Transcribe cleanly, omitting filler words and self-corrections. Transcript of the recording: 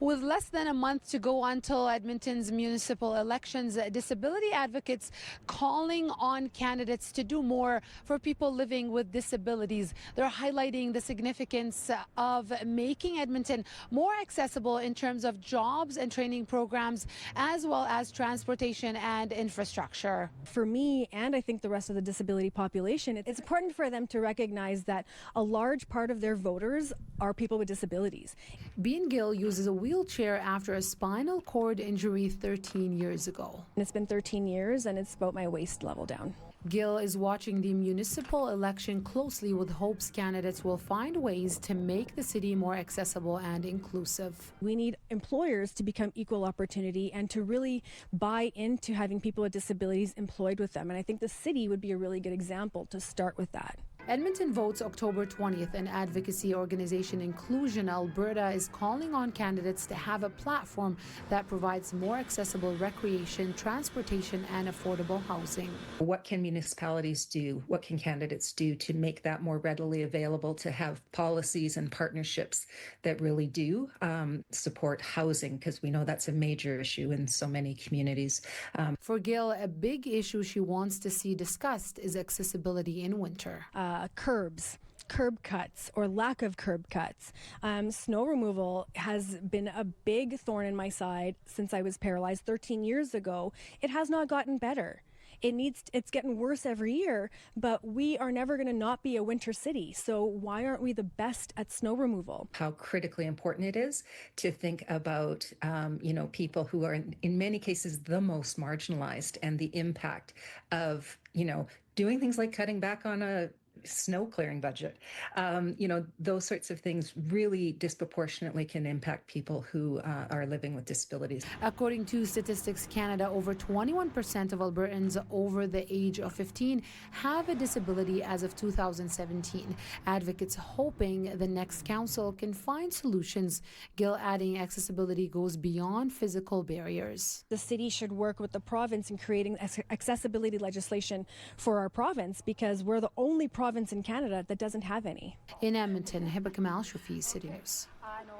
With less than a month to go until Edmonton's municipal elections, disability advocates calling on candidates to do more for people living with disabilities. They're highlighting the significance of making Edmonton more accessible in terms of jobs and training programs, as well as transportation and infrastructure. For me, and I think the rest of the disability population, it's important for them to recognize that a large part of their voters are people with disabilities. Bean Gill uses a wheelchair after a spinal cord injury 13 years ago. It's been 13 years and it's about my waist level down. Gill is watching the municipal election closely with hopes candidates will find ways to make the city more accessible and inclusive. We need employers to become equal opportunity and to really buy into having people with disabilities employed with them. And I think the city would be a really good example to start with that. Edmonton Votes October 20th, and advocacy organization Inclusion Alberta is calling on candidates to have a platform that provides more accessible recreation, transportation, and affordable housing. What can municipalities do? What can candidates do to make that more readily available, to have policies and partnerships that really do support housing? Because we know that's a major issue in so many communities. For Gill, a big issue she wants to see discussed is accessibility in winter. Curbs, curb cuts or lack of curb cuts. Snow removal has been a big thorn in my side since I was paralyzed 13 years ago. It has not gotten better. It's getting worse every year, but we are never going to not be a winter city. So why aren't we the best at snow removal? How critically important it is to think about, people who are in many cases the most marginalized, and the impact of, doing things like cutting back on a snow clearing budget. Those sorts of things really disproportionately can impact people who are living with disabilities. According to Statistics Canada, over 21% of Albertans over the age of 15 have a disability as of 2017. Advocates hoping the next council can find solutions. Gill adding accessibility goes beyond physical barriers. The city should work with the province in creating accessibility legislation for our province, because we're the only province in Canada that doesn't have any. In Edmonton, Hiba Kamal-Choufi, City News.